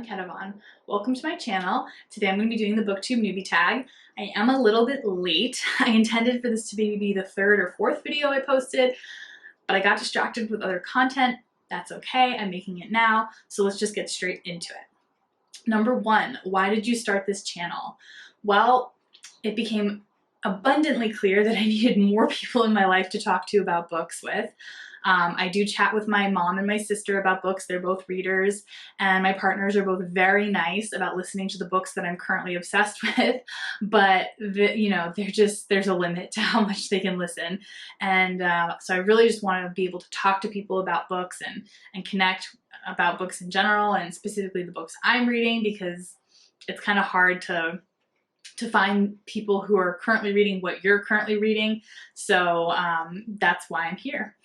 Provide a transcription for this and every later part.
I'm Kedavan. Welcome to my channel. Today I'm going to be doing the BookTube newbie tag. I am a little bit late. I intended for this to be the third or fourth video I posted, but I got distracted with other content. That's okay. I'm making it now. So let's just get straight into it. Number one, why did you start this channel? Well, it became abundantly clear that I needed more people in my life to talk to about books with. I do chat with my mom and my sister about books. They're both readers, and my partners are both very nice about listening to the books that I'm currently obsessed with, but there's a limit to how much they can listen. And so I really just want to be able to talk to people about books and connect about books in general, and specifically the books I'm reading, because it's kind of hard to find people who are currently reading what you're currently reading. So that's why I'm here.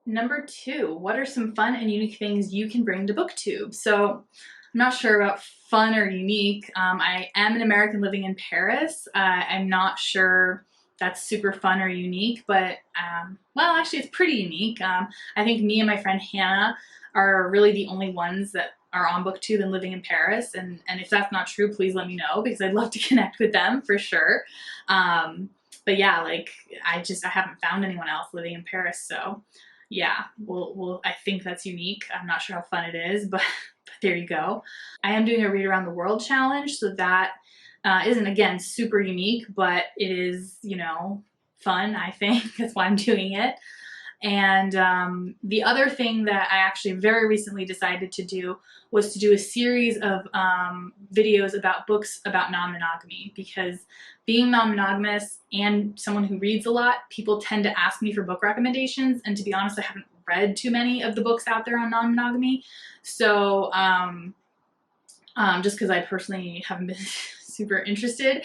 Number two, what are some fun and unique things you can bring to BookTube? So I'm not sure about fun or unique. I am an American living in Paris. I'm not sure that's super fun or unique, but well, actually it's pretty unique. I think me and my friend Hannah are really the only ones that are on BookTube and living in Paris, and if that's not true, please let me know, because I'd love to connect with them for sure. But yeah, like I haven't found anyone else living in Paris, so yeah, I think that's unique. I'm not sure how fun it is, but there you go. I am doing a read around the world challenge, so that isn't, again, super unique, but it is, fun, I think. That's why I'm doing it. And the other thing that I actually very recently decided to do was to do a series of videos about books about non-monogamy, because being non-monogamous and someone who reads a lot, people tend to ask me for book recommendations, and to be honest, I haven't read too many of the books out there on non-monogamy. So just because I personally haven't been super interested,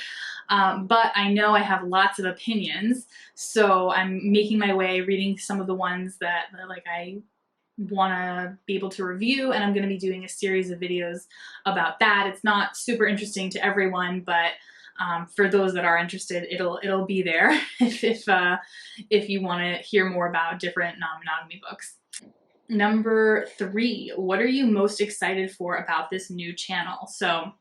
but I know I have lots of opinions, so I'm making my way reading some of the ones that I want to be able to review, and I'm going to be doing a series of videos about that. It's not super interesting to everyone, but for those that are interested, it'll be there if you want to hear more about different non-monogamy books. Number three, what are you most excited for about this new channel? So,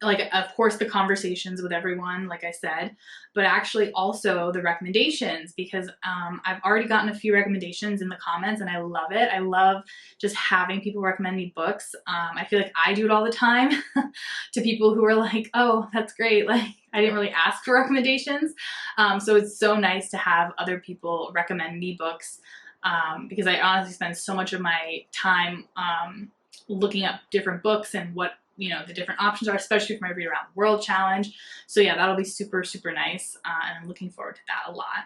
of course, the conversations with everyone, like I said, but actually also the recommendations, because I've already gotten a few recommendations in the comments, and I love it. I love just having people recommend me books. I feel like I do it all the time to people who are like, oh, that's great. Like, I didn't really ask for recommendations. So it's so nice to have other people recommend me books, because I honestly spend so much of my time looking up different books and what the different options are, especially for my Read Around the World challenge. So yeah, that'll be super, super nice, and I'm looking forward to that a lot.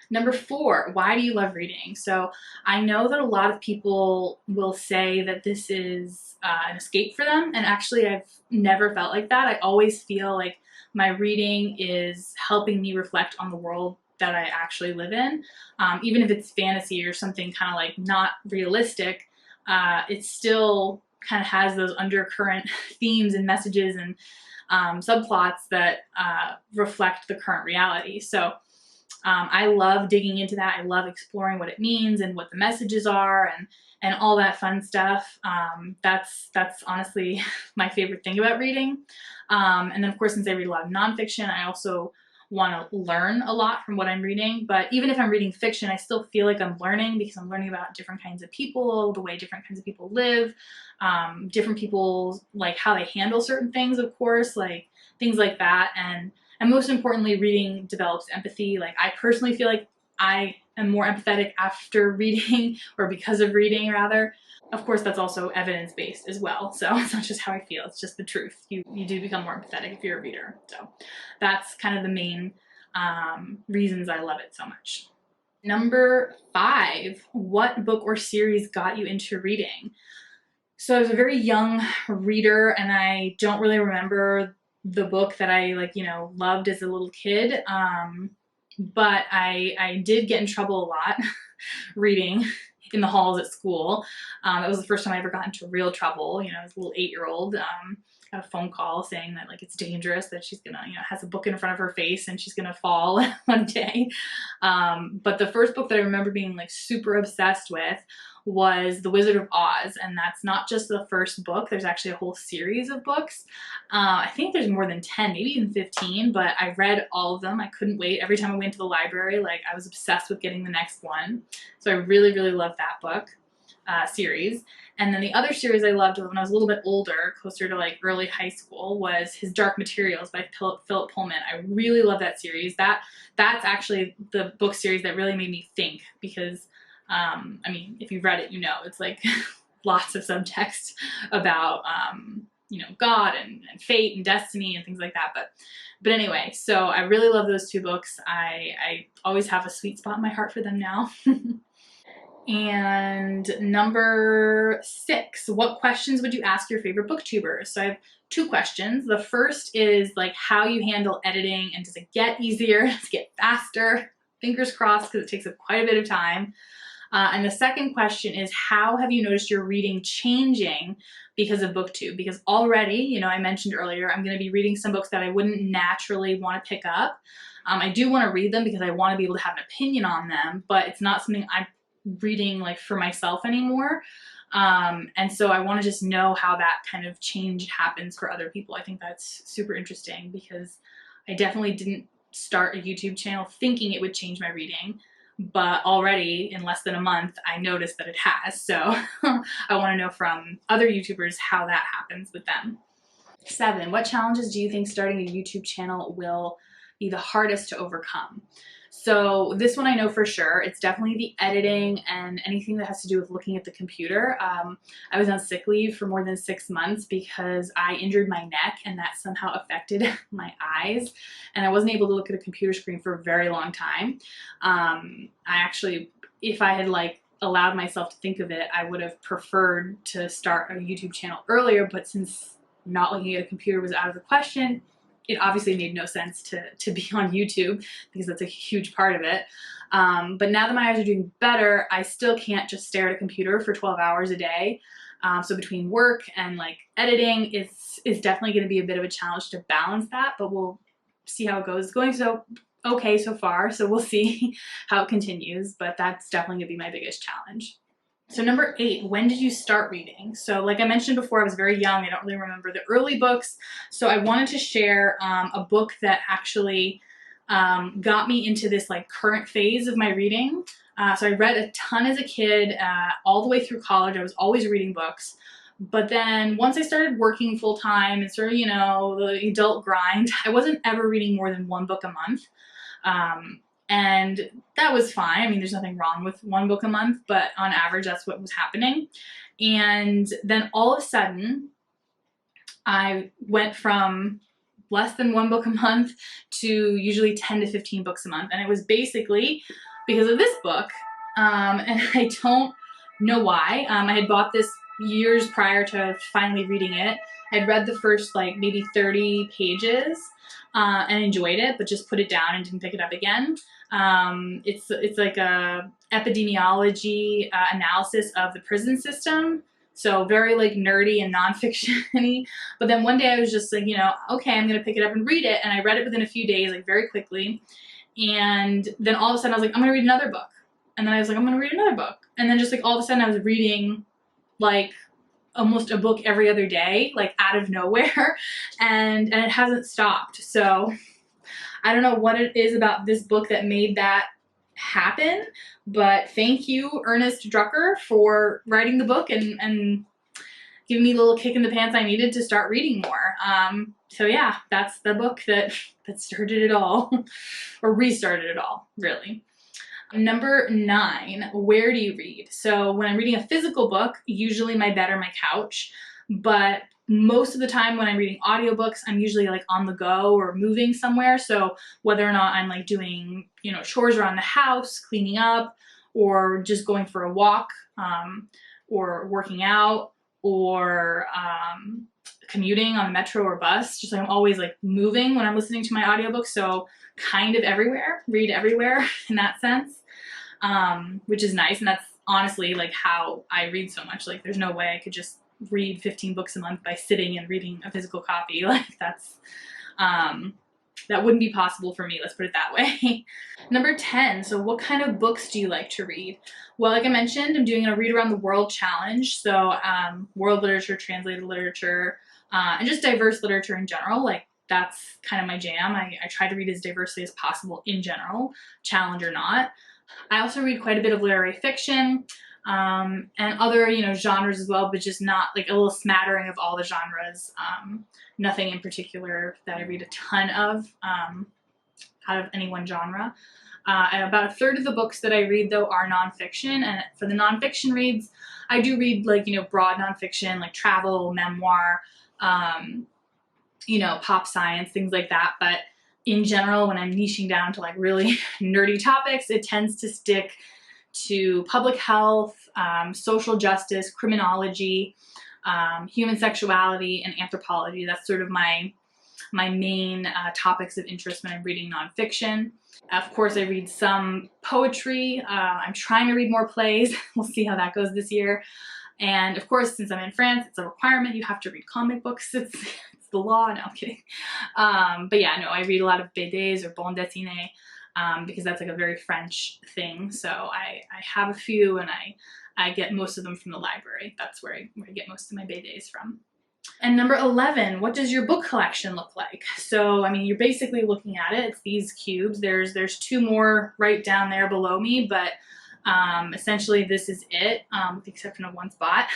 Number four, why do you love reading? So I know that a lot of people will say that this is an escape for them, and actually I've never felt like that. I always feel like my reading is helping me reflect on the world that I actually live in. Even if it's fantasy or something kind of like not realistic, it's still kind of has those undercurrent themes and messages and subplots that reflect the current reality. So I love digging into that. I love exploring what it means and what the messages are and all that fun stuff. That's honestly my favorite thing about reading. And then, of course, since I read a lot of nonfiction, I also want to learn a lot from what I'm reading. But even if I'm reading fiction, I still feel like I'm learning, because I'm learning about different kinds of people, the way different kinds of people live, different people, like how they handle certain things, of course, like things like that. And most importantly, reading develops empathy. Like, I personally feel like I am more empathetic after reading, or because of reading, rather. Of course, that's also evidence-based as well, so it's not just how I feel, it's just the truth. You do become more empathetic if you're a reader. So that's kind of the main reasons I love it so much. Number five, what book or series got you into reading? So I was a very young reader, and I don't really remember the book that I loved as a little kid, but I did get in trouble a lot reading in the halls at school. That was the first time I ever got into real trouble. I was a little 8-year-old. got a phone call saying that like it's dangerous, that she's gonna, you know, has a book in front of her face and she's gonna fall one day. But the first book that I remember being like super obsessed with was The Wizard of Oz, and that's not just the first book. There's actually a whole series of books. I think there's more than 10, maybe even 15, but I read all of them. I couldn't wait. Every time I went to the library, like I was obsessed with getting the next one. So I really, really loved that book series. And then the other series I loved when I was a little bit older, closer to like early high school, was his Dark Materials by Phillip Pullman. I really love that series. That's actually the book series that really made me think, because I mean, if you've read it, you know, it's like lots of subtext about, you know, God and fate and destiny and things like that. But anyway, so I really love those two books. I always have a sweet spot in my heart for them now. And number 6, what questions would you ask your favorite booktubers? So I have 2 questions. The first is like how you handle editing, and does it get easier? Does it get faster? Fingers crossed, because it takes up quite a bit of time. And the second question is, how have you noticed your reading changing because of BookTube? Because already, you know, I mentioned earlier, I'm going to be reading some books that I wouldn't naturally want to pick up. I do want to read them because I want to be able to have an opinion on them, but it's not something I'm reading like for myself anymore. And so I want to just know how that kind of change happens for other people. I think that's super interesting, because I definitely didn't start a YouTube channel thinking it would change my reading. But already in less than a month, I noticed that it has. So I want to know from other YouTubers how that happens with them. 7, what challenges do you think starting a YouTube channel will be the hardest to overcome? So this one I know for sure. It's definitely the editing and anything that has to do with looking at the computer. I was on sick leave for more than 6 months because I injured my neck, and that somehow affected my eyes, and I wasn't able to look at a computer screen for a very long time. I actually, if I had like allowed myself to think of it, I would have preferred to start a YouTube channel earlier, but since not looking at a computer was out of the question, it obviously made no sense to be on YouTube, because that's a huge part of it. But now that my eyes are doing better, I still can't just stare at a computer for 12 hours a day. So between work and like editing, it's definitely going to be a bit of a challenge to balance that, but we'll see how it goes. It's going so okay so far, so we'll see how it continues, but that's definitely going to be my biggest challenge. So number 8, when did you start reading? So like I mentioned before, I was very young. I don't really remember the early books. So I wanted to share a book that actually got me into this like current phase of my reading. So I read a ton as a kid, all the way through college. I was always reading books. But then once I started working full time and sort of, you know, the adult grind, I wasn't ever reading more than 1 book a month. And that was fine. I mean, there's nothing wrong with 1 book a month, but on average, that's what was happening. And then all of a sudden, I went from less than 1 book a month to usually 10 to 15 books a month. And it was basically because of this book. And I don't know why. I had bought this years prior to finally reading it. I'd read the first like maybe 30 pages and enjoyed it, but just put it down and didn't pick it up again. It's like a epidemiology analysis of the prison system. So very like nerdy and nonfiction-y. But then one day I was just like, you know, okay, I'm going to pick it up and read it. And I read it within a few days, like very quickly. And then all of a sudden I was like, I'm going to read another book. And then I was like, I'm going to read another book. And then just like all of a sudden I was reading like almost a book every other day, like out of nowhere. And it hasn't stopped. So I don't know what it is about this book that made that happen, but thank you, Ernest Drucker, for writing the book and giving me the little kick in the pants I needed to start reading more. So yeah, that's the book that started it all, or restarted it all, really. Number 9, where do you read? So when I'm reading a physical book, usually my bed or my couch, but most of the time when I'm reading audiobooks, I'm usually like on the go or moving somewhere. So whether or not I'm like doing, you know, chores around the house, cleaning up, or just going for a walk, or working out, or commuting on the metro or bus, just like I'm always like moving when I'm listening to my audiobook. So kind of everywhere, read everywhere in that sense, which is nice. And that's honestly like how I read so much. Like there's no way I could just read 15 books a month by sitting and reading a physical copy. Like that's, that wouldn't be possible for me, let's put it that way. Number 10, so what kind of books do you like to read? Well, like I mentioned, I'm doing a Read Around the World challenge, so world literature, translated literature, and just diverse literature in general. Like that's kind of my jam. I try to read as diversely as possible in general, challenge or not. I also read quite a bit of literary fiction, and other, genres as well, but just not like a little smattering of all the genres. Nothing in particular that I read a ton of out of any one genre. And about a third of the books that I read, though, are nonfiction. And for the nonfiction reads, I do read like, broad nonfiction, like travel, memoir, pop science, things like that. But in general, when I'm niching down to like really nerdy topics, it tends to stick to public health, social justice, criminology, human sexuality, and anthropology. That's sort of my main topics of interest when I'm reading nonfiction. Of course, I read some poetry. I'm trying to read more plays. We'll see how that goes this year. And of course, since I'm in France, it's a requirement. You have to read comic books. It's the law. No, I'm kidding. But yeah, no, I read a lot of BDs or bande dessinée because that's like a very French thing. So I have a few, and I get most of them from the library. That's where I get most of my BDs from. And number 11, what does your book collection look like? So, I mean, you're basically looking at it. It's these cubes. There's two more right down there below me, but essentially this is it, with the exception of one spot.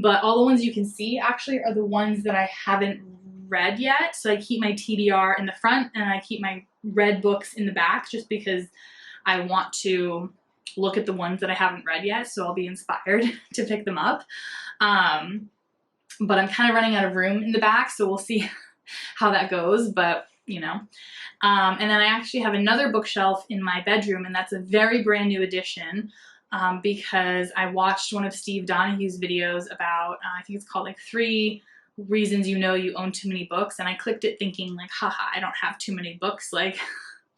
But all the ones you can see actually are the ones that I haven't read yet. So I keep my TBR in the front and I keep my read books in the back just because I want to look at the ones that I haven't read yet, so I'll be inspired to pick them up. But I'm kind of running out of room in the back, so we'll see how that goes, but and then I actually have another bookshelf in my bedroom, and that's a very brand new addition because I watched one of Steve Donahue's videos about, I think it's called like 3 Reasons You Know You Own Too Many Books, and I clicked it thinking like, haha, I don't have too many books, like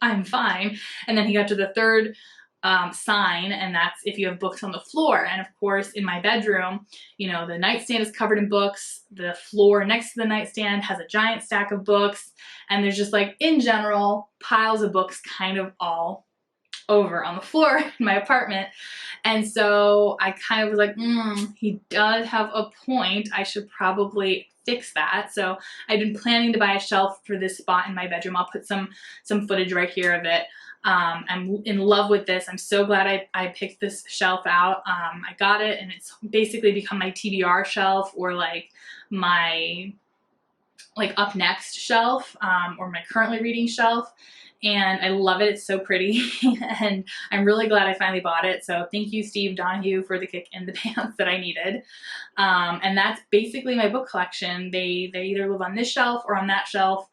I'm fine. And then he got to the third sign, and that's if you have books on the floor. And of course, in my bedroom, the nightstand is covered in books. The floor next to the nightstand has a giant stack of books, and there's just like, in general, piles of books kind of all over on the floor in my apartment. And so I kind of was like, he does have a point. I should probably fix that. So I've been planning to buy a shelf for this spot in my bedroom. I'll put some footage right here of it. I'm in love with this. I'm so glad I picked this shelf out. I got it, and it's basically become my TBR shelf, or like my up next shelf, or my currently reading shelf. And I love it. It's so pretty. And I'm really glad I finally bought it. So thank you, Steve Donahue, for the kick in the pants that I needed. And that's basically my book collection. They either live on this shelf or on that shelf.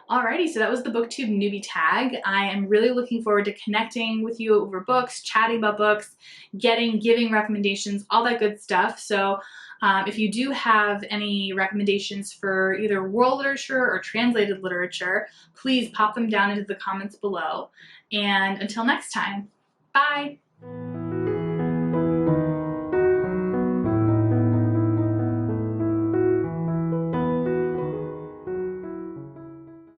Alrighty, so that was the BookTube newbie tag. I am really looking forward to connecting with you over books, chatting about books, giving recommendations, all that good stuff. So if you do have any recommendations for either world literature or translated literature, please pop them down into the comments below. And until next time, bye!